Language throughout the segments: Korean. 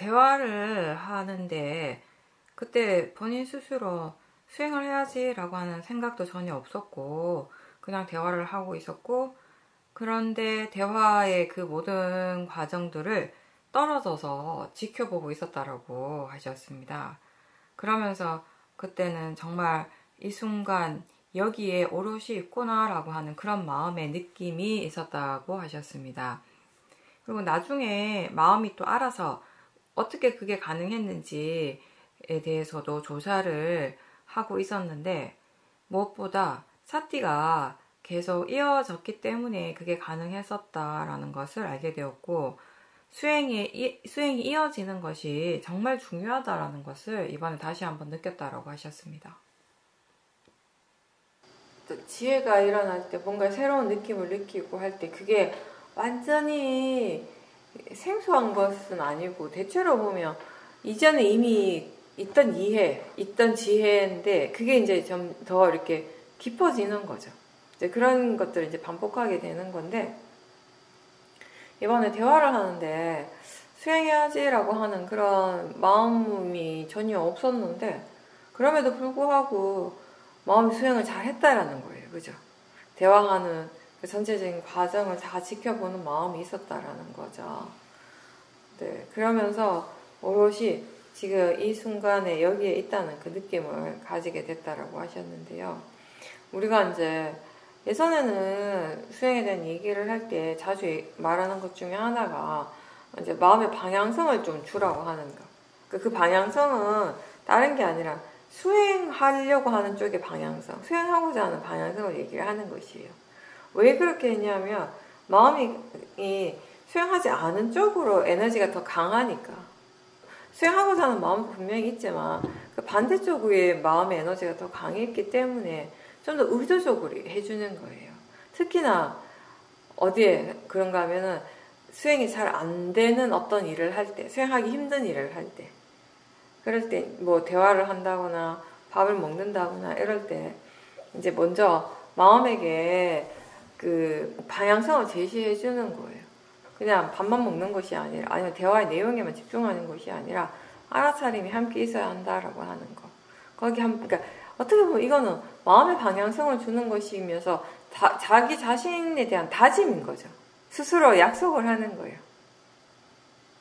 대화를 하는데 그때 본인 스스로 수행을 해야지라고 하는 생각도 전혀 없었고 그냥 대화를 하고 있었고, 그런데 대화의 그 모든 과정들을 떨어져서 지켜보고 있었다라고 하셨습니다. 그러면서 그때는 정말 이 순간 여기에 오롯이 있구나라고 하는 그런 마음의 느낌이 있었다고 하셨습니다. 그리고 나중에 마음이 또 알아서 어떻게 그게 가능했는지에 대해서도 조사를 하고 있었는데, 무엇보다 사띠가 계속 이어졌기 때문에 그게 가능했었다라는 것을 알게 되었고, 수행이 이어지는 것이 정말 중요하다라는 것을 이번에 다시 한번 느꼈다라고 하셨습니다. 지혜가 일어날 때 뭔가 새로운 느낌을 느끼고 할 때 그게 완전히 생소한 것은 아니고, 대체로 보면 이전에 이미 있던 이해, 있던 지혜인데 그게 이제 좀 더 이렇게 깊어지는 거죠. 이제 그런 것들을 이제 반복하게 되는 건데, 이번에 대화를 하는데 수행해야지라고 하는 그런 마음이 전혀 없었는데, 그럼에도 불구하고 마음이 수행을 잘 했다라는 거예요. 그죠? 대화하는 그 전체적인 과정을 다 지켜보는 마음이 있었다라는 거죠. 네, 그러면서 오롯이 지금 이 순간에 여기에 있다는 그 느낌을 가지게 됐다라고 하셨는데요. 우리가 이제 예전에는 수행에 대한 얘기를 할 때 자주 말하는 것 중에 하나가 이제 마음의 방향성을 좀 주라고 하는 거. 그 방향성은 다른 게 아니라 수행하려고 하는 쪽의 방향성, 수행하고자 하는 방향성을 얘기를 하는 것이에요. 왜 그렇게 했냐면 마음이 수행하지 않은 쪽으로 에너지가 더 강하니까. 수행하고자 하는 마음도 분명히 있지만 그 반대쪽의 마음의 에너지가 더 강했기 때문에 좀 더 의도적으로 해주는 거예요. 특히나 어디에 그런가 하면은 수행이 잘 안 되는 어떤 일을 할 때, 수행하기 힘든 일을 할 때, 그럴 때 뭐 대화를 한다거나 밥을 먹는다거나 이럴 때 이제 먼저 마음에게 그 방향성을 제시해 주는 거예요. 그냥 밥만 먹는 것이 아니라, 아니면 대화의 내용에만 집중하는 것이 아니라 알아차림이 함께 있어야 한다라고 하는 거. 그러니까 어떻게 보면 이거는 마음의 방향성을 주는 것이면서 자기 자신에 대한 다짐인 거죠. 스스로 약속을 하는 거예요.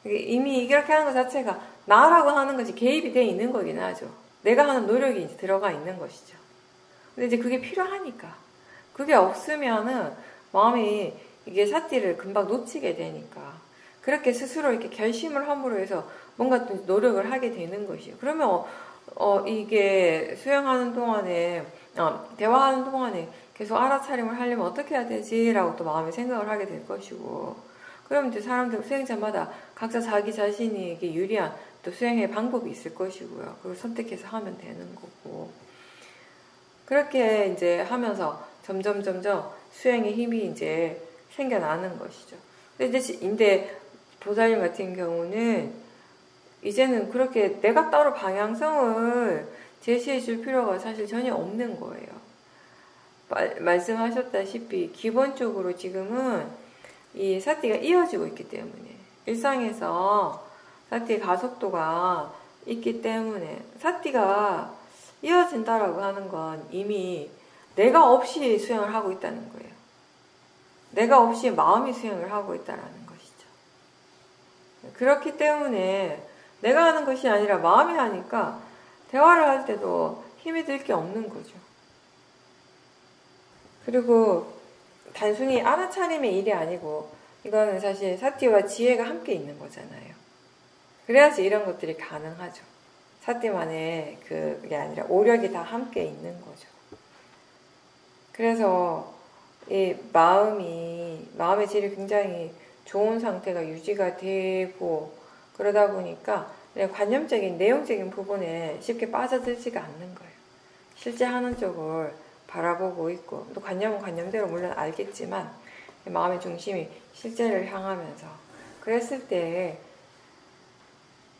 이미 이렇게 하는 것 자체가 나라고 하는 것이 개입이 되어 있는 거긴 하죠. 내가 하는 노력이 이제 들어가 있는 것이죠. 근데 이제 그게 필요하니까. 그게 없으면은 마음이 이게 사띠를 금방 놓치게 되니까. 그렇게 스스로 이렇게 결심을 함으로 해서 뭔가 또 노력을 하게 되는 것이에요. 그러면 이게 수행하는 동안에, 대화하는 동안에 계속 알아차림을 하려면 어떻게 해야 되지? 라고 또 마음에 생각을 하게 될 것이고. 그럼 이제 사람들, 수행자마다 각자 자기 자신에게 유리한 또 수행의 방법이 있을 것이고요. 그걸 선택해서 하면 되는 거고. 그렇게 이제 하면서 점점 수행의 힘이 이제 생겨나는 것이죠. 근데 보살님 같은 경우는 이제는 그렇게 내가 따로 방향성을 제시해 줄 필요가 사실 전혀 없는 거예요. 말씀하셨다시피 기본적으로 지금은 이 사띠가 이어지고 있기 때문에, 일상에서 사띠의 가속도가 있기 때문에 사띠가 이어진다라고 하는 건 이미 내가 없이 수행을 하고 있다는 거예요. 내가 없이 마음이 수행을 하고 있다는 것이죠. 그렇기 때문에 내가 하는 것이 아니라 마음이 하니까 대화를 할 때도 힘이 들 게 없는 거죠. 그리고 단순히 알아차림의 일이 아니고 이거는 사실 사띠와 지혜가 함께 있는 거잖아요. 그래야지 이런 것들이 가능하죠. 사띠만의 그게 아니라 오력이 다 함께 있는 거죠. 그래서 이 마음의 질이 굉장히 좋은 상태가 유지가 되고, 그러다 보니까 관념적인 내용적인 부분에 쉽게 빠져들지가 않는 거예요. 실제 하는 쪽을 바라보고 있고, 또 관념은 관념대로 물론 알겠지만 마음의 중심이 실제를 향하면서, 그랬을 때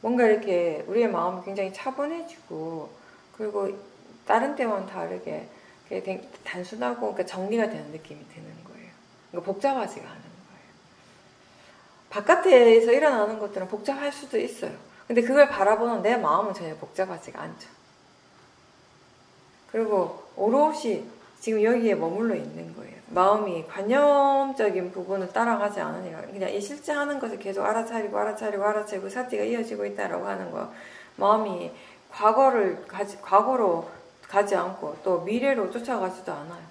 뭔가 이렇게 우리의 마음이 굉장히 차분해지고, 그리고 다른 때와는 다르게 단순하고 그러니까 정리가 되는 느낌이 드는 거예요. 그러니까 복잡하지가 않은 거예요. 바깥에서 일어나는 것들은 복잡할 수도 있어요. 근데 그걸 바라보는 내 마음은 전혀 복잡하지가 않죠. 그리고 오롯이 지금 여기에 머물러 있는 거예요. 마음이 관념적인 부분을 따라가지 않으니까 그냥 이 실제 하는 것을 계속 알아차리고 사티가 이어지고 있다라고 하는 거. 마음이 과거로 가지 않고 또 미래로 쫓아가지도 않아요.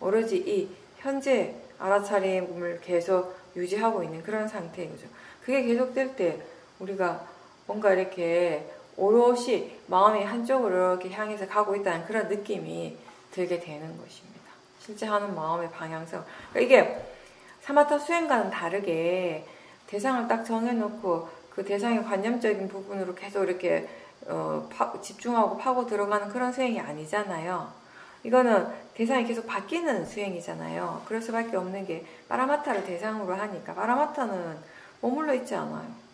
오로지 이 현재 알아차림을 계속 유지하고 있는 그런 상태인 거죠. 그게 계속될 때 우리가 뭔가 이렇게 오롯이 마음이 한쪽으로 이렇게 향해서 가고 있다는 그런 느낌이 들게 되는 것입니다. 실제 하는 마음의 방향성. 그러니까 이게 사마타 수행과는 다르게 대상을 딱 정해놓고 그 대상의 관념적인 부분으로 계속 이렇게 집중하고 파고 들어가는 그런 수행이 아니잖아요. 이거는 대상이 계속 바뀌는 수행이잖아요. 그럴 수밖에 없는 게 파라마타를 대상으로 하니까 파라마타는 머물러 있지 않아요.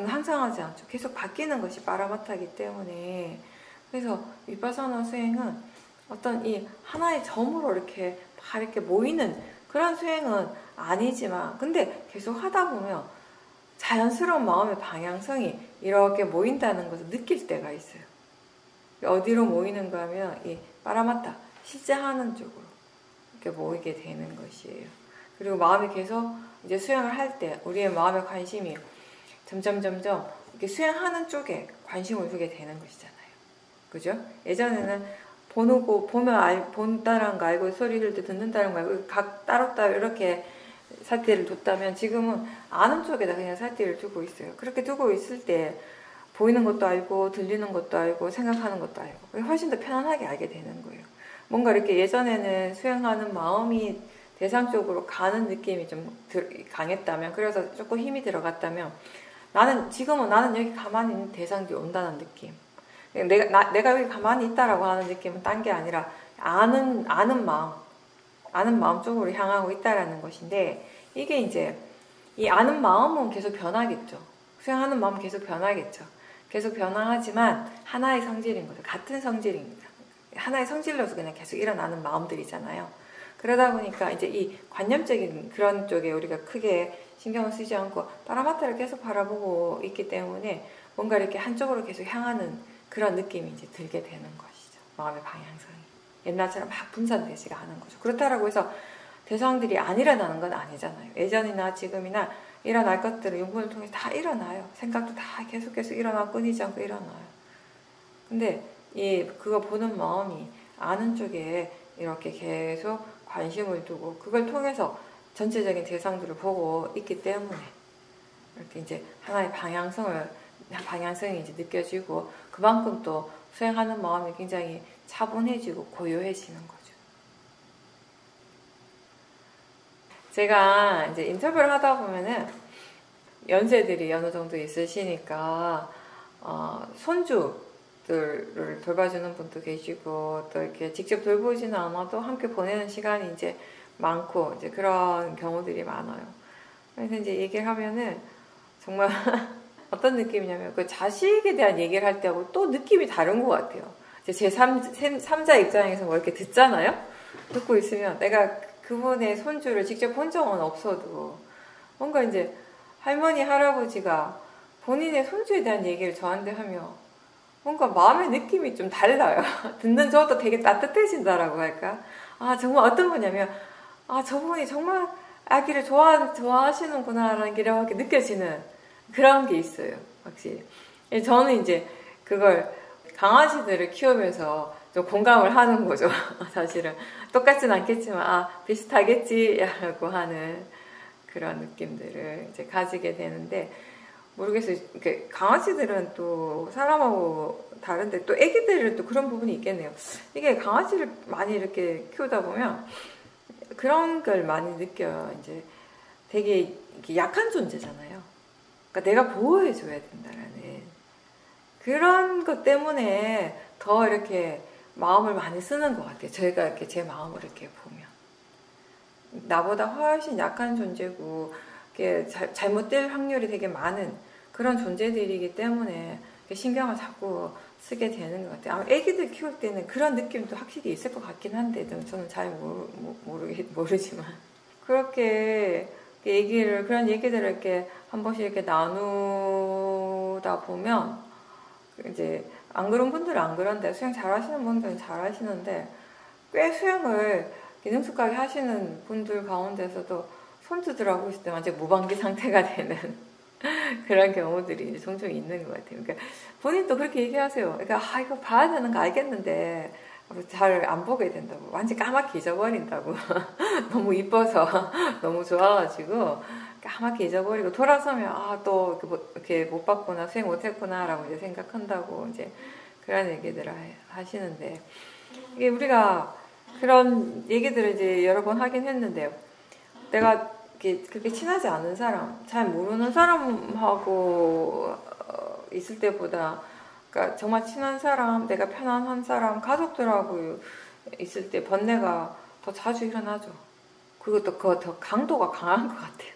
항상 하지 않죠. 계속 바뀌는 것이 파라마타이기 때문에 그래서 위파사나 수행은 어떤 이 하나의 점으로 이렇게 모이는 그런 수행은 아니지만 근데 계속 하다 보면 자연스러운 마음의 방향성이 이렇게 모인다는 것을 느낄 때가 있어요. 어디로 모이는가 하면 이 파라마타, 실제 하는 쪽으로 이렇게 모이게 되는 것이에요. 그리고 마음이 계속 이제 수행을 할 때 우리의 마음의 관심이 점점 이렇게 수행하는 쪽에 관심을 두게 되는 것이잖아요. 그죠? 예전에는 본다는 거 알고 소리 들을 때 듣는다는 거 알고 각 따로따로 이렇게 사티를 뒀다면 지금은 아는 쪽에다 그냥 사티를 두고 있어요. 그렇게 두고 있을 때 보이는 것도 알고 들리는 것도 알고 생각하는 것도 알고 훨씬 더 편안하게 알게 되는 거예요. 뭔가 이렇게 예전에는 수행하는 마음이 대상 쪽으로 가는 느낌이 좀 강했다면 그래서 조금 힘이 들어갔다면 지금은 나는 여기 가만히 있는 대상들이 온다는 느낌. 내가 여기 가만히 있다라고 하는 느낌은 딴 게 아니라 아는 마음 쪽으로 향하고 있다라는 것인데 이게 이제 이 아는 마음은 계속 변하겠죠. 수행하는 마음은 계속 변하겠죠. 계속 변화하지만 하나의 성질인 거죠. 같은 성질입니다. 하나의 성질로서 그냥 계속 일어나는 마음들이잖아요. 그러다 보니까 이제 이 관념적인 그런 쪽에 우리가 크게 신경을 쓰지 않고 파라마타를 계속 바라보고 있기 때문에 뭔가 이렇게 한쪽으로 계속 향하는 그런 느낌이 이제 들게 되는 것이죠. 마음의 방향성이. 옛날처럼 막 분산되지가 않은 거죠. 그렇다고 해서 대상들이 안 일어나는 건 아니잖아요. 예전이나 지금이나 일어날 것들은 용분을 통해서 다 일어나요. 생각도 다 계속 일어나고 끊이지 않고 일어나요. 근데 그거 보는 마음이 아는 쪽에 이렇게 계속 관심을 두고 그걸 통해서 전체적인 대상들을 보고 있기 때문에 이렇게 이제 하나의 방향성이 이제 느껴지고 그만큼 또 수행하는 마음이 굉장히 차분해지고 고요해지는 거죠. 제가 이제 인터뷰를 하다 보면은 연세들이 어느 정도 있으시니까 손주들을 돌봐주는 분도 계시고 또 이렇게 직접 돌보지는 않아도 함께 보내는 시간이 이제 많고 이제 그런 경우들이 많아요. 그래서 이제 얘기를 하면은 정말 어떤 느낌이냐면 그 자식에 대한 얘기를 할 때하고 또 느낌이 다른 것 같아요. 제 3자 입장에서 뭐 이렇게 듣잖아요. 듣고 있으면 내가 그분의 손주를 직접 본 적은 없어도 뭔가 이제 할머니, 할아버지가 본인의 손주에 대한 얘기를 저한테 하면 뭔가 마음의 느낌이 좀 달라요. 듣는 저도 되게 따뜻해진다라고 할까? 정말 어떤 분이냐면 저분이 정말 아기를 좋아하시는구나라는 게 이렇게 느껴지는 그런 게 있어요. 확실히. 저는 이제 그걸 강아지들을 키우면서 좀 공감을 하는 거죠. 사실은. 똑같진 않겠지만, 비슷하겠지, 라고 하는 그런 느낌들을 이제 가지게 되는데, 모르겠어요. 강아지들은 또 사람하고 다른데 또 애기들은 또 그런 부분이 있겠네요. 이게 강아지를 많이 이렇게 키우다 보면 그런 걸 많이 느껴요. 이제 되게 약한 존재잖아요. 그러니까 내가 보호해줘야 된다라는 그런 것 때문에 더 이렇게 마음을 많이 쓰는 것 같아요. 저희가 이렇게 제 마음을 이렇게 보면 나보다 훨씬 약한 존재고 잘못될 확률이 되게 많은 그런 존재들이기 때문에 신경을 자꾸 쓰게 되는 것 같아요. 애기들 키울 때는 그런 느낌도 확실히 있을 것 같긴 한데 저는 잘 모르지만 그렇게 그런 얘기들을 이렇게 한 번씩 이렇게 나누다 배우다 보면 이제 안 그런 분들은 안 그런데 수영 잘하시는 분들은 잘하시는데 꽤 수영을 능숙하게 하시는 분들 가운데서도 손주들하고 있을 때 완전 무방비 상태가 되는 그런 경우들이 이제 종종 있는 것 같아요. 그러니까 본인도 그렇게 얘기하세요. 그러니까 이거 봐야 되는 거 알겠는데 잘 안 보게 된다고. 완전 까맣게 잊어버린다고. 너무 이뻐서 너무 좋아가지고 까맣게 잊어버리고 돌아서면 또 이렇게 못 봤구나, 수행 못했구나라고 이제 생각한다고 이제 그런 얘기들을 하시는데 이게 우리가 그런 얘기들을 이제 여러 번 하긴 했는데요. 내가 그렇게 친하지 않은 사람, 잘 모르는 사람하고 있을 때보다, 그러니까 정말 친한 사람, 내가 편안한 사람, 가족들하고 있을 때 번뇌가 더 자주 일어나죠. 그리고 또 더 강도가 강한 것 같아요.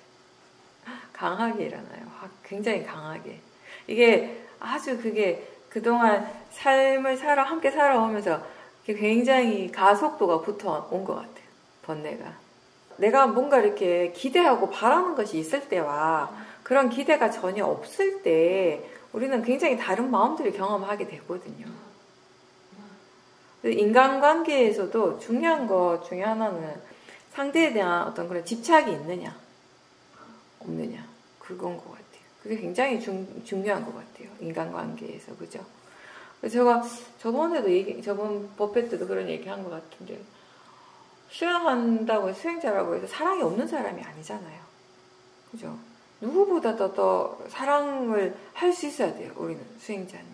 강하게 일어나요. 굉장히 강하게. 이게 아주 그게 그동안 삶을 함께 살아오면서 굉장히 가속도가 붙어온 것 같아요. 번뇌가. 내가 뭔가 이렇게 기대하고 바라는 것이 있을 때와 그런 기대가 전혀 없을 때 우리는 굉장히 다른 마음들을 경험하게 되거든요. 인간관계에서도 중요한 것 중에 하나는 상대에 대한 어떤 그런 집착이 있느냐 없느냐 그건 것 같아요. 그게 굉장히 중요한 것 같아요. 인간관계에서. 그죠? 제가 저번 법회 때도 그런 얘기 한 것 같은데 수행한다고 수행자라고 해서 사랑이 없는 사람이 아니잖아요. 그죠? 누구보다 더 사랑을 할 수 있어야 돼요. 우리는 수행자는.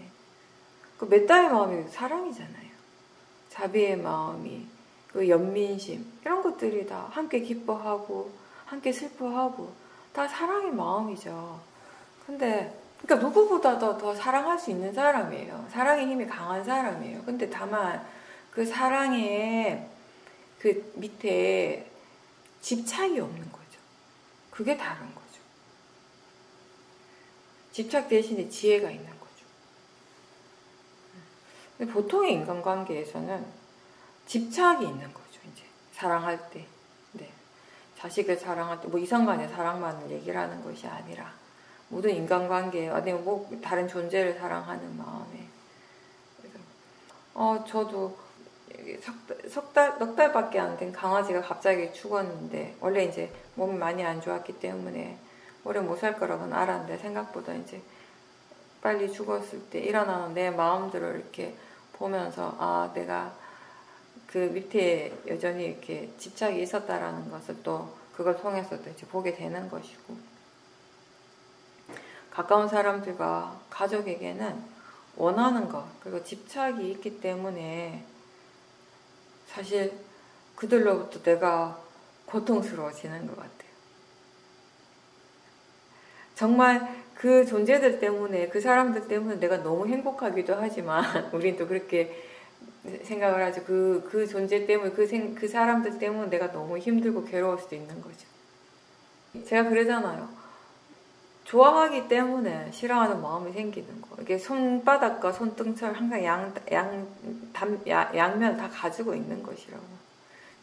그 메타의 마음이 사랑이잖아요. 자비의 마음이, 그 연민심 이런 것들이 다 함께 기뻐하고 함께 슬퍼하고 다 사랑의 마음이죠. 근데 그러니까 누구보다 더 사랑할 수 있는 사람이에요. 사랑의 힘이 강한 사람이에요. 근데 다만 그 사랑의 그 밑에 집착이 없는 거죠. 그게 다른 거죠. 집착 대신에 지혜가 있는 거죠. 근데 보통의 인간관계에서는 집착이 있는 거죠. 이제 사랑할 때, 네. 자식을 사랑할 때, 뭐 이성간의 사랑만을 얘기를 하는 것이 아니라 모든 인간관계에 아니면 뭐 다른 존재를 사랑하는 마음에. 그래서 저도 넉 달밖에 안 된 강아지가 갑자기 죽었는데 원래 이제 몸이 많이 안 좋았기 때문에 오래 못 살 거라고는 알았는데 생각보다 이제 빨리 죽었을 때 일어나는 내 마음들을 이렇게 보면서 내가 그 밑에 여전히 이렇게 집착이 있었다라는 것을 또 그걸 통해서 또 이제 보게 되는 것이고, 가까운 사람들과 가족에게는 원하는 것 그리고 집착이 있기 때문에 사실 그들로부터 내가 고통스러워지는 것 같아요. 정말 그 존재들 때문에, 그 사람들 때문에 내가 너무 행복하기도 하지만 우린 또 그렇게 생각을 하죠. 그 존재 때문에, 그 사람들 때문에 내가 너무 힘들고 괴로울 수도 있는 거죠. 제가 그러잖아요. 좋아하기 때문에 싫어하는 마음이 생기는 거. 이게 손바닥과 손등처럼 항상 양면 다 가지고 있는 것이라고.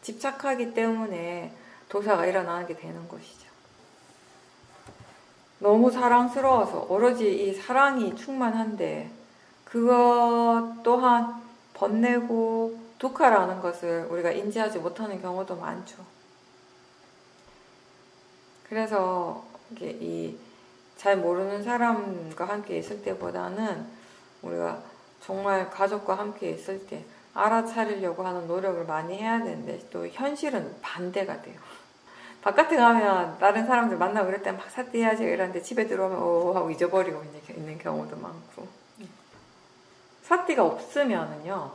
집착하기 때문에 도사가 일어나게 되는 것이죠. 너무 사랑스러워서 오로지 이 사랑이 충만한데 그것 또한 번뇌고 두카라는 것을 우리가 인지하지 못하는 경우도 많죠. 그래서 이게 잘 모르는 사람과 함께 있을 때보다는 우리가 정말 가족과 함께 있을 때 알아차리려고 하는 노력을 많이 해야 되는데 또 현실은 반대가 돼요. 바깥에 가면 다른 사람들 만나고 그럴 때 막 사띠해야지 이러는데 집에 들어오면 오 하고 잊어버리고 있는 경우도 많고, 사띠가 없으면은요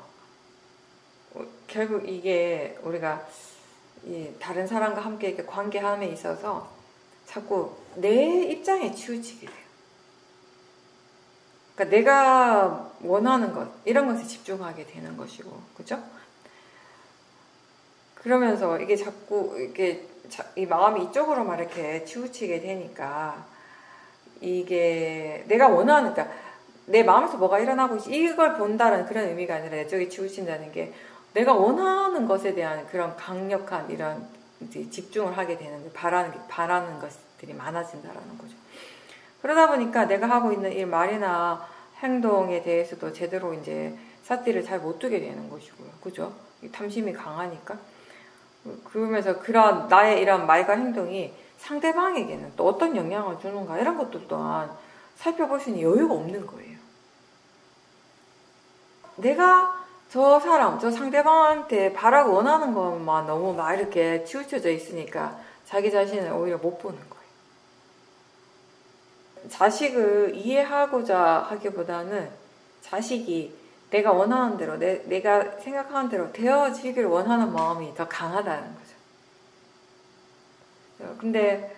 결국 이게 우리가 이 다른 사람과 함께 이렇게 관계함에 있어서 자꾸 내 입장에 치우치게 돼요. 그러니까 내가 원하는 것 이런 것에 집중하게 되는 것이고, 그죠? 그러면서 이게 자꾸 이게 이 마음이 이쪽으로만 이렇게 치우치게 되니까 이게 내가 원하는, 그러니까 내 마음에서 뭐가 일어나고 이걸 본다는 그런 의미가 아니라 이쪽에 치우친다는 게 내가 원하는 것에 대한 그런 강력한 이런 집중을 하게 되는, 바라는 것들이 많아진다라는 거죠. 그러다 보니까 내가 하고 있는 일 말이나 행동에 대해서도 제대로 이제 삿띠를 잘 못 두게 되는 것이고요. 그죠? 탐심이 강하니까. 그러면서 그런 나의 이런 말과 행동이 상대방에게는 또 어떤 영향을 주는가 이런 것도 또한 살펴볼 수 있는 여유가 없는 거예요. 내가 저 사람, 저 상대방한테 바라고 원하는 것만 너무 막 이렇게 치우쳐져 있으니까 자기 자신을 오히려 못 보는 거예요. 자식을 이해하고자 하기보다는 자식이 내가 원하는 대로, 내가 생각하는 대로 되어지기를 원하는 마음이 더 강하다는 거죠. 근데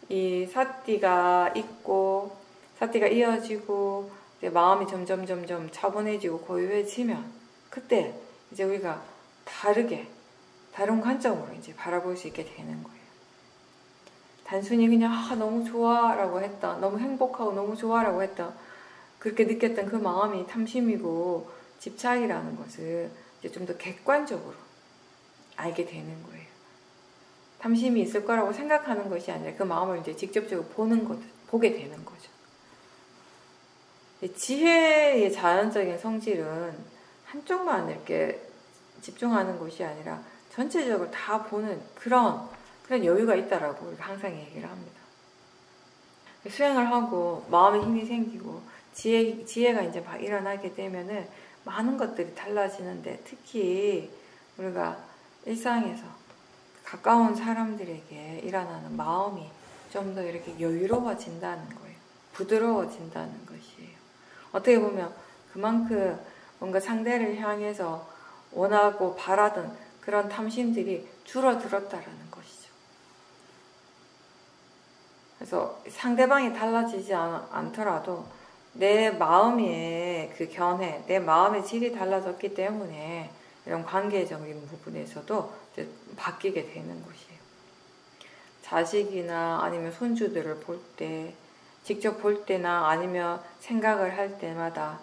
이 사띠가 있고, 사띠가 이어지고, 이제 마음이 점점 차분해지고 고요해지면, 그때 이제 우리가 다른 관점으로 이제 바라볼 수 있게 되는 거예요. 단순히 그냥, 너무 좋아 라고 했다. 너무 행복하고 너무 좋아 라고 했다. 그렇게 느꼈던 그 마음이 탐심이고 집착이라는 것을 이제 좀 더 객관적으로 알게 되는 거예요. 탐심이 있을 거라고 생각하는 것이 아니라 그 마음을 이제 직접적으로 보게 되는 거죠. 지혜의 자연적인 성질은 한쪽만 이렇게 집중하는 것이 아니라 전체적으로 다 보는 그런 여유가 있다라고 항상 얘기를 합니다. 수행을 하고 마음에 힘이 생기고 지혜가 이제 막 일어나게 되면은 많은 것들이 달라지는데, 특히 우리가 일상에서 가까운 사람들에게 일어나는 마음이 좀 더 이렇게 여유로워진다는 거예요. 부드러워진다는 것이에요. 어떻게 보면 그만큼 뭔가 상대를 향해서 원하고 바라던 그런 탐심들이 줄어들었다라는 것이죠. 그래서 상대방이 달라지지 않더라도 내 마음의 그 견해, 내 마음의 질이 달라졌기 때문에 이런 관계적인 부분에서도 이제 바뀌게 되는 것이에요. 자식이나 아니면 손주들을 볼 때, 직접 볼 때나 아니면 생각을 할 때마다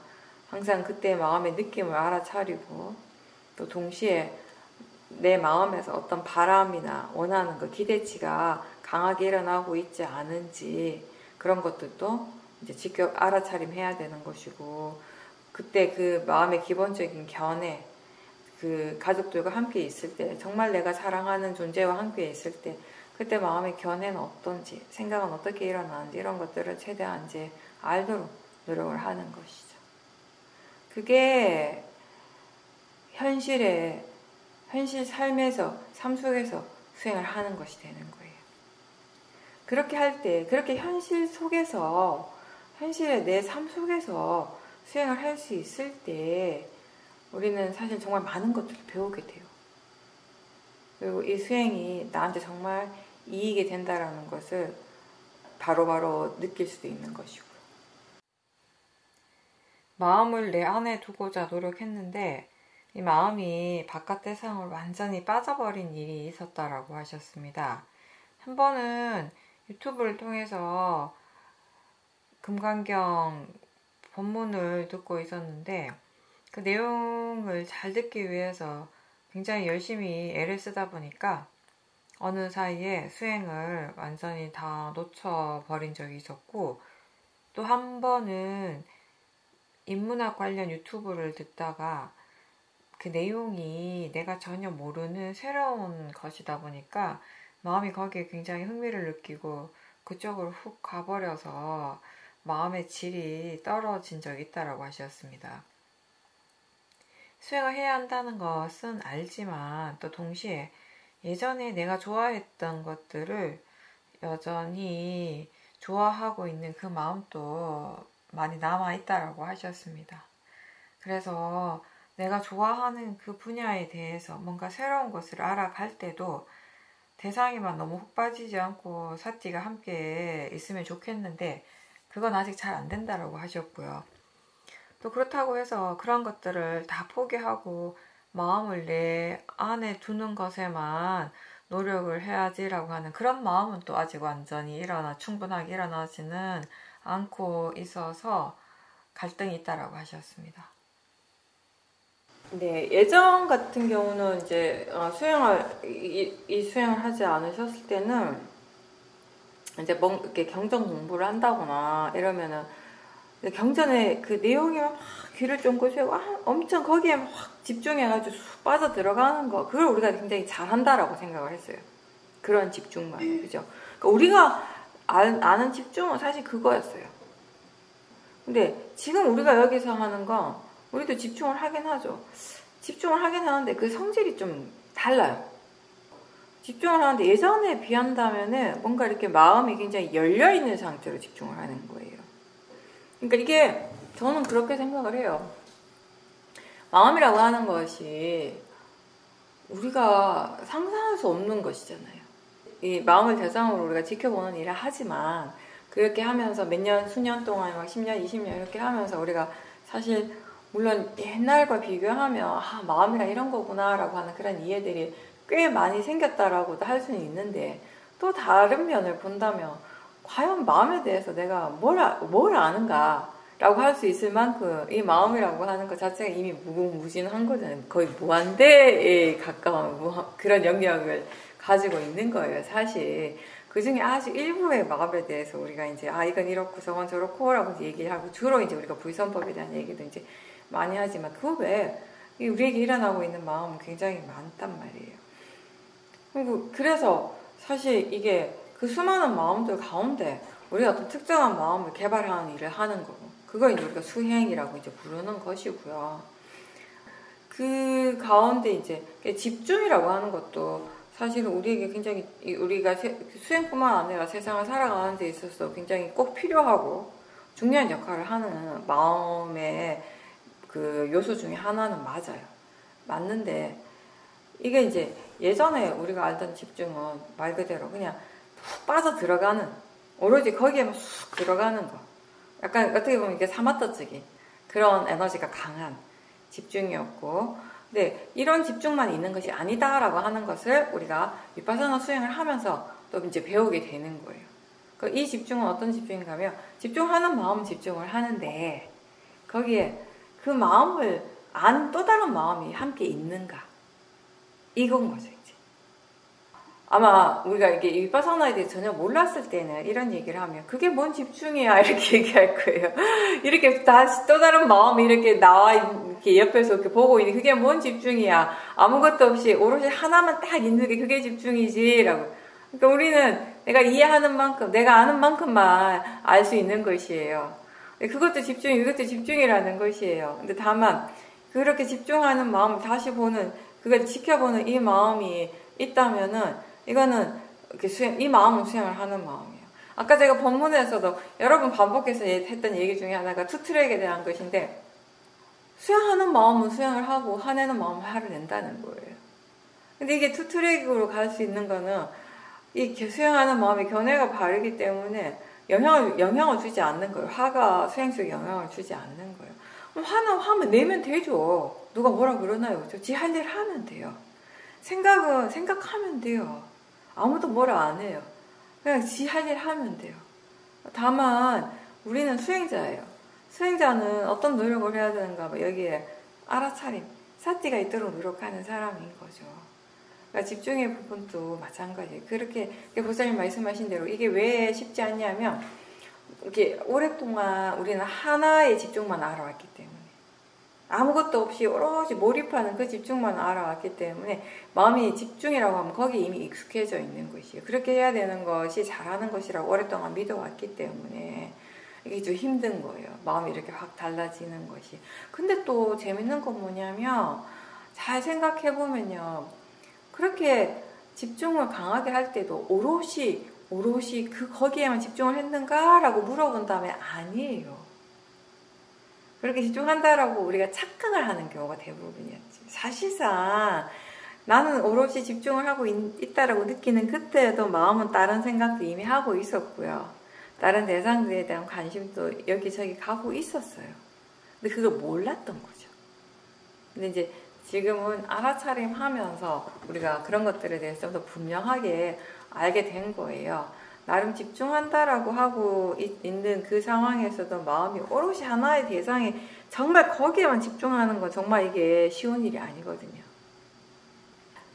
항상 그때 마음의 느낌을 알아차리고, 또 동시에 내 마음에서 어떤 바람이나 원하는 것, 기대치가 강하게 일어나고 있지 않은지 그런 것들도 이제 직접 알아차림해야 되는 것이고, 그때 그 마음의 기본적인 견해, 그 가족들과 함께 있을 때, 정말 내가 사랑하는 존재와 함께 있을 때 그때 마음의 견해는 어떤지, 생각은 어떻게 일어나는지 이런 것들을 최대한 이제 알도록 노력을 하는 것이죠. 그게 현실 삶에서, 삶 속에서 수행을 하는 것이 되는 거예요. 그렇게 할 때, 그렇게 현실의 내 삶 속에서 수행을 할 수 있을 때 우리는 사실 정말 많은 것들을 배우게 돼요. 그리고 이 수행이 나한테 정말 이익이 된다라는 것을 바로바로 느낄 수도 있는 것이고요. 마음을 내 안에 두고자 노력했는데 이 마음이 바깥 대상을 완전히 빠져버린 일이 있었다라고 하셨습니다. 한 번은 유튜브를 통해서 금강경 법문을 듣고 있었는데, 그 내용을 잘 듣기 위해서 굉장히 열심히 애를 쓰다 보니까 어느 사이에 수행을 완전히 다 놓쳐버린 적이 있었고, 또 한 번은 인문학 관련 유튜브를 듣다가 그 내용이 내가 전혀 모르는 새로운 것이다 보니까 마음이 거기에 굉장히 흥미를 느끼고 그쪽으로 훅 가버려서 마음의 질이 떨어진 적이 있다고 하셨습니다. 수행을 해야 한다는 것은 알지만 또 동시에 예전에 내가 좋아했던 것들을 여전히 좋아하고 있는 그 마음도 많이 남아있다고 하셨습니다. 그래서 내가 좋아하는 그 분야에 대해서 뭔가 새로운 것을 알아갈 때도 대상에만 너무 훅 빠지지 않고 사띠가 함께 있으면 좋겠는데 그건 아직 잘 안 된다고 하셨고요. 또 그렇다고 해서 그런 것들을 다 포기하고 마음을 내 안에 두는 것에만 노력을 해야지라고 하는 그런 마음은 또 아직 완전히 충분하게 일어나지는 않고 있어서 갈등이 있다고 하셨습니다. 네, 예전 같은 경우는 이제 수행을 하지 않으셨을 때는 이제 이렇게 경전 공부를 한다거나 이러면은 경전의 그 내용이 막 귀를 쫑긋 세우고 엄청 거기에 막 집중해가지고 쑥 빠져 들어가는 거, 그걸 우리가 굉장히 잘한다라고 생각을 했어요. 그런 집중만, 그죠? 그러니까 우리가 아는 집중은 사실 그거였어요. 근데 지금 우리가 여기서 하는 건 우리도 집중을 하긴 하죠. 집중을 하긴 하는데 그 성질이 좀 달라요. 집중을 하는데 예전에 비한다면은 뭔가 이렇게 마음이 굉장히 열려있는 상태로 집중을 하는 거예요. 그러니까 이게 저는 그렇게 생각을 해요. 마음이라고 하는 것이 우리가 상상할 수 없는 것이잖아요. 이 마음을 대상으로 우리가 지켜보는 일을 하지만 그렇게 하면서 몇 년, 수년 동안 막 10년, 20년 이렇게 하면서 우리가 사실 물론 옛날과 비교하면 마음이란 이런 거구나 라고 하는 그런 이해들이 꽤 많이 생겼다라고도 할 수는 있는데, 또 다른 면을 본다면 과연 마음에 대해서 내가 뭘 아는가 라고 할 수 있을 만큼 이 마음이라고 하는 것 자체가 이미 무궁무진한 거잖아요. 거의 무한대에 가까운 그런 영역을 가지고 있는 거예요, 사실. 그 중에 아주 일부의 마음에 대해서 우리가 이제 이건 이렇고 저건 저렇고 라고 얘기를 하고, 주로 이제 우리가 불선법에 대한 얘기도 이제 많이 하지만 그 외에 우리에게 일어나고 있는 마음은 굉장히 많단 말이에요. 그리고 그래서 사실 이게 그 수많은 마음들 가운데 우리가 어떤 특정한 마음을 개발하는 일을 하는 거고, 그걸 이제 우리가 수행이라고 이제 부르는 것이고요. 그 가운데 이제 집중이라고 하는 것도 사실은 우리에게 굉장히, 우리가 수행뿐만 아니라 세상을 살아가는 데 있어서 굉장히 꼭 필요하고 중요한 역할을 하는 마음의 그 요소 중에 하나는 맞아요. 맞는데 이게 이제 예전에 우리가 알던 집중은 말 그대로 그냥 푹 빠져 들어가는, 오로지 거기에만 쑥 들어가는 거, 약간 어떻게 보면 이게 사마터적인 그런 에너지가 강한 집중이었고, 근데 이런 집중만 있는 것이 아니다라고 하는 것을 우리가 비파사나 수행을 하면서 또 이제 배우게 되는 거예요. 이 집중은 어떤 집중인가 하면, 집중하는 마음은 집중을 하는데 거기에 그 마음을 아는 또 다른 마음이 함께 있는가, 이건 거죠. 이제 아마 우리가 이게 비파사나에 대해 전혀 몰랐을 때는 이런 얘기를 하면 그게 뭔 집중이야 이렇게 얘기할 거예요. 이렇게 다시 또 다른 마음이 이렇게 나와 이렇게 옆에서 이렇게 보고 있는 그게 뭔 집중이야, 아무것도 없이 오롯이 하나만 딱 있는 게 그게 집중이지라고. 그러니까 우리는 내가 이해하는 만큼, 내가 아는 만큼만 알 수 있는 것이에요. 그것도 집중, 이것도 집중이라는 것이에요. 근데 다만 그렇게 집중하는 마음을 다시 보는, 그걸 지켜보는 이 마음이 있다면은 이거는 이렇게 이 마음은 수행을 하는 마음이에요. 아까 제가 본문에서도 여러 번 반복해서 했던 얘기 중에 하나가 투트랙에 대한 것인데, 수행하는 마음은 수행을 하고 화내는 마음은 화를 낸다는 거예요. 근데 이게 투트랙으로 갈 수 있는 거는 이 수행하는 마음의 견해가 바르기 때문에 영향을 주지 않는 거예요. 화가 수행 속에 영향을 주지 않는 거예요. 화는 내면 되죠. 누가 뭐라 그러나요? 지 할 일 하면 돼요. 생각은 생각하면 돼요. 아무도 뭐라 안 해요. 그냥 지 할 일 하면 돼요. 다만 우리는 수행자예요. 수행자는 어떤 노력을 해야 되는가, 여기에 알아차림, 사티가 있도록 노력하는 사람인 거죠. 그러니까 집중의 부분도 마찬가지예요. 그렇게 보살님 말씀하신 대로 이게 왜 쉽지 않냐면, 이렇게 오랫동안 우리는 하나의 집중만 알아왔기 때문에, 아무것도 없이 오로지 몰입하는 그 집중만 알아왔기 때문에 마음이 집중이라고 하면 거기에 이미 익숙해져 있는 것이에요. 그렇게 해야 되는 것이 잘하는 것이라고 오랫동안 믿어왔기 때문에 이게 좀 힘든 거예요. 마음이 이렇게 확 달라지는 것이. 근데 또 재밌는 건 뭐냐면, 잘 생각해보면요, 그렇게 집중을 강하게 할 때도 오롯이 거기에만 집중을 했는가라고 물어본다면 아니에요. 그렇게 집중한다라고 우리가 착각을 하는 경우가 대부분이었지. 사실상 나는 오롯이 집중을 하고 있다라고 느끼는 그때도 마음은 다른 생각도 이미 하고 있었고요. 다른 대상들에 대한 관심도 여기저기 가고 있었어요. 근데 그걸 몰랐던 거죠. 근데 이제 지금은 알아차림 하면서 우리가 그런 것들에 대해서 좀 더 분명하게 알게 된 거예요. 나름 집중한다라고 하고 있는 그 상황에서도 마음이 오롯이 하나의 대상에 정말 거기에만 집중하는 건 정말 이게 쉬운 일이 아니거든요.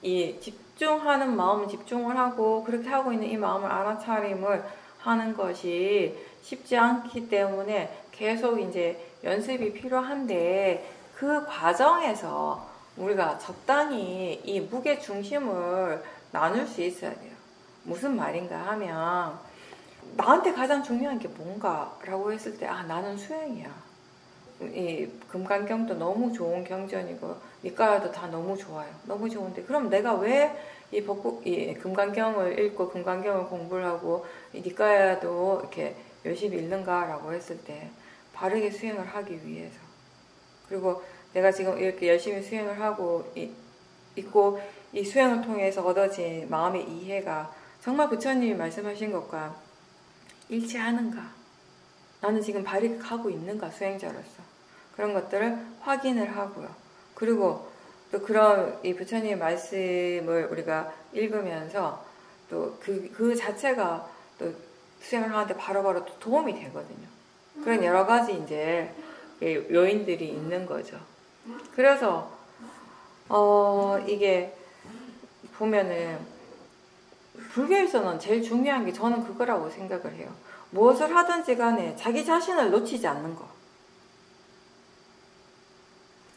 이 집중하는 마음은 집중을 하고 그렇게 하고 있는 이 마음을 알아차림을 하는 것이 쉽지 않기 때문에 계속 이제 연습이 필요한데, 그 과정에서 우리가 적당히 이 무게 중심을 나눌 수 있어야 돼요. 무슨 말인가 하면, 나한테 가장 중요한 게 뭔가라고 했을 때, 나는 수행이야. 이 금강경도 너무 좋은 경전이고 니까야도 다 너무 좋아요. 너무 좋은데, 그럼 내가 왜 이 금강경을 읽고 금강경을 공부를 하고 이 니까야도 이렇게 열심히 읽는가라고 했을 때, 바르게 수행을 하기 위해서. 그리고 내가 지금 이렇게 열심히 수행을 하고 있고, 이 수행을 통해서 얻어진 마음의 이해가 정말 부처님이 말씀하신 것과 일치하는가? 나는 지금 바르게 가고 있는가? 수행자로서. 그런 것들을 확인을 하고요. 그리고 또 그런 이 부처님의 말씀을 우리가 읽으면서 또 그 자체가 또 수행을 하는데 바로바로 또 도움이 되거든요. 그런 여러 가지 이제 요인들이 있는 거죠. 그래서 이게 보면은 불교에서는 제일 중요한 게 저는 그거라고 생각을 해요. 무엇을 하든지 간에 자기 자신을 놓치지 않는 거.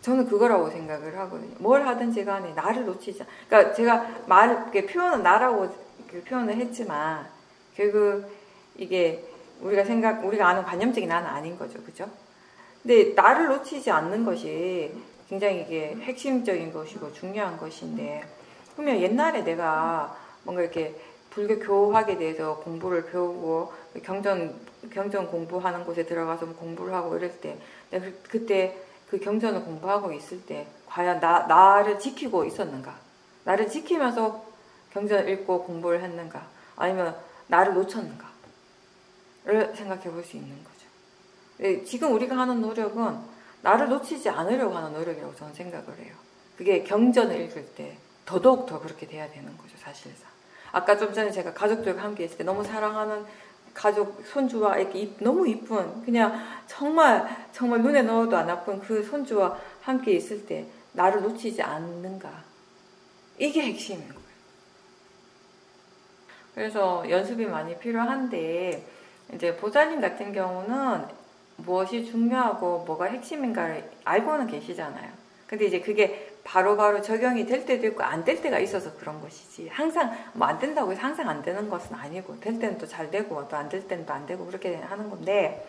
저는 그거라고 생각을 하거든요. 뭘 하든지 간에 나를 놓치지 않. 그러니까 제가 표현은 나라고 표현을 했지만, 결국 이게 우리가 아는 관념적인 나는 아닌 거죠. 그죠? 근데 나를 놓치지 않는 것이 굉장히 이게 핵심적인 것이고 중요한 것인데, 그러면 옛날에 내가 뭔가 이렇게 불교 교학에 대해서 공부를 배우고 경전 공부하는 곳에 들어가서 공부를 하고 이럴 때, 내가 그때 그 경전을 공부하고 있을 때 과연 나를 지키고 있었는가? 나를 지키면서 경전을 읽고 공부를 했는가? 아니면 나를 놓쳤는가? 를 생각해 볼 수 있는 거죠. 지금 우리가 하는 노력은 나를 놓치지 않으려고 하는 노력이라고 저는 생각을 해요. 그게 경전을 읽을 때 더더욱 더 그렇게 돼야 되는 거죠, 사실상. 아까 좀 전에 제가 가족들과 함께 있을 때 너무 사랑하는 가족 손주와 이렇게 너무 이쁜, 그냥 정말 눈에 넣어도 안 아픈 그 손주와 함께 있을 때 나를 놓치지 않는가? 이게 핵심인 거예요. 그래서 연습이 많이 필요한데, 이제 보살님 같은 경우는 무엇이 중요하고 뭐가 핵심인가를 알고는 계시잖아요. 근데 이제 그게 바로바로 적용이 될 때도 있고 안 될 때가 있어서 그런 것이지, 항상 안 된다고 해서 항상 안 되는 것은 아니고, 될 때는 또 잘 되고 또 안 될 때는 또 안 되고 그렇게 하는 건데,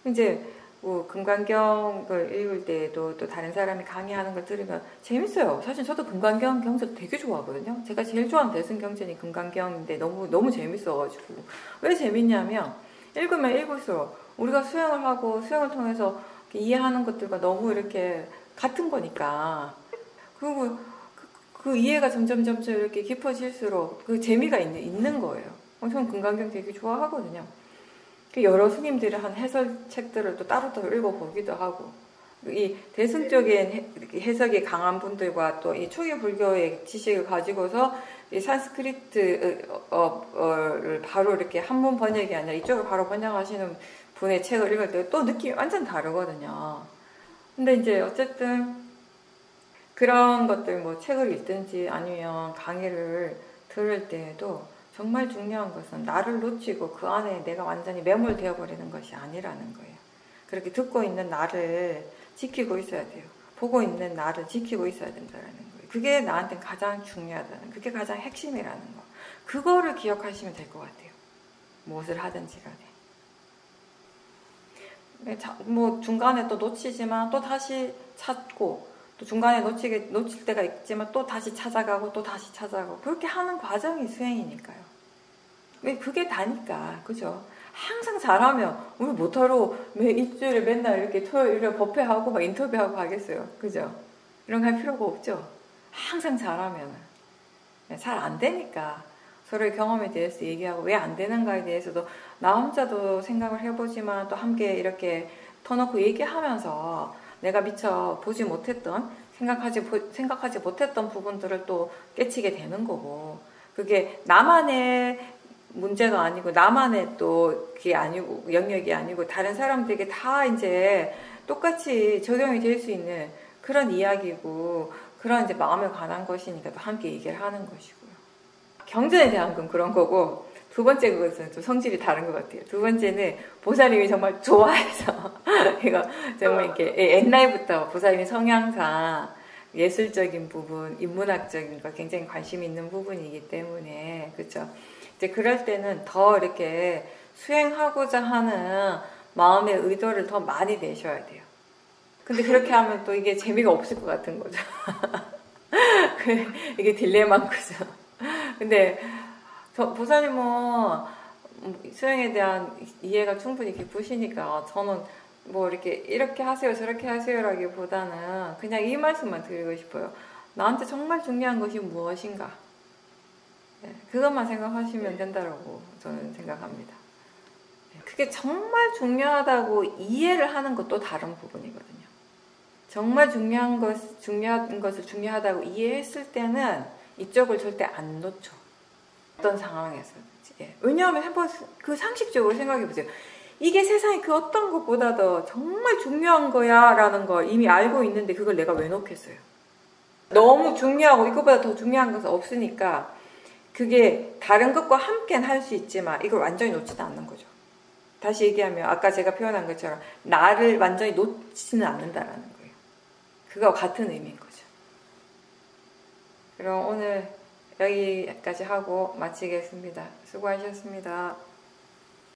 이제 금강경을 읽을 때도 또 다른 사람이 강의하는 걸 들으면 재밌어요. 사실 저도 금강경 경전 되게 좋아하거든요. 제가 제일 좋아하는 대승경전이 금강경인데 너무 재밌어가지고. 왜 재밌냐면, 읽으면 읽을수록 우리가 수행을 하고 수행을 통해서 이해하는 것들과 너무 이렇게 같은 거니까, 그리고 그 이해가 점점 이렇게 깊어질수록 그 재미가 있는 거예요. 저는 금강경 되게 좋아하거든요. 여러 스님들이 한 해설책들을 또 따로 읽어보기도 하고, 이 대승 쪽에 해석이 강한 분들과 또 이 초기 불교의 지식을 가지고서 이 산스크리트를 바로 이렇게 한문 번역이 아니라 이쪽을 바로 번역하시는 분의 책을 읽을 때 또 느낌이 완전 다르거든요. 근데 이제 어쨌든 그런 것들, 뭐 책을 읽든지 아니면 강의를 들을 때에도 정말 중요한 것은 나를 놓치고 그 안에 내가 완전히 매몰되어 버리는 것이 아니라는 거예요. 그렇게 듣고 있는 나를 지키고 있어야 돼요. 보고 있는 나를 지키고 있어야 된다는 거예요. 그게 나한테는 가장 중요하다는, 그게 가장 핵심이라는 거. 그거를 기억하시면 될 것 같아요. 무엇을 하든지 간에. 뭐 중간에 또 놓치지만 또 다시 찾고, 또 중간에 놓칠 때가 있지만 또 다시 찾아가고 또 다시 찾아가고, 그렇게 하는 과정이 수행이니까요. 그게 다니까, 그죠? 항상 잘하면 우리 못하러 일주일에 맨날 이렇게 토요일에 법회하고 막 인터뷰하고 하겠어요, 그죠? 이런 거 할 필요가 없죠. 항상 잘하면. 잘 안 되니까 서로의 경험에 대해서 얘기하고, 왜 안 되는가에 대해서도 나 혼자도 생각을 해보지만 또 함께 이렇게 터놓고 얘기하면서 내가 미처 보지 못했던, 생각하지 못했던 부분들을 또 깨치게 되는 거고, 그게 나만의 문제가 아니고 나만의 또 그게 아니고 영역이 아니고 다른 사람들에게 다 이제 똑같이 적용이 될 수 있는 그런 이야기고, 그런 이제 마음에 관한 것이니까 또 함께 얘기를 하는 것이고요. 경전에 대한 건 그런 거고, 두 번째 것은 좀 성질이 다른 것 같아요. 두 번째는 보살님이 정말 좋아해서 이거 정말 이렇게 옛날부터 보살님이 성향상 예술적인 부분, 인문학적인 거 굉장히 관심 있는 부분이기 때문에 그렇죠. 이제 그럴 때는 더 이렇게 수행하고자 하는 마음의 의도를 더 많이 내셔야 돼요. 근데 그렇게 하면 또 이게 재미가 없을 것 같은 거죠. 이게 딜레마인 거죠. 근데 보살님은 수행에 대한 이해가 충분히 깊으시니까 저는 뭐 이렇게 하세요 저렇게 하세요라기보다는 그냥 이 말씀만 드리고 싶어요. 나한테 정말 중요한 것이 무엇인가, 그것만 생각하시면 된다고 저는 생각합니다. 그게 정말 중요하다고 이해를 하는 것도 다른 부분이거든요. 정말 중요한 것을 중요하다고 이해했을 때는 이쪽을 절대 안 놓죠. 어떤 상황에서든지. 왜냐하면 한번 그 상식적으로 생각해 보세요. 이게 세상에 그 어떤 것보다도 정말 중요한 거야 라는 걸 이미 알고 있는데 그걸 내가 왜 놓겠어요? 너무 중요하고 이것보다 더 중요한 것은 없으니까 그게 다른 것과 함께는 할 수 있지만 이걸 완전히 놓지도 않는 거죠. 다시 얘기하면 아까 제가 표현한 것처럼 나를 완전히 놓지는 않는다라는 거예요. 그거와 같은 의미인 거죠. 그럼 오늘 여기까지 하고 마치겠습니다. 수고하셨습니다.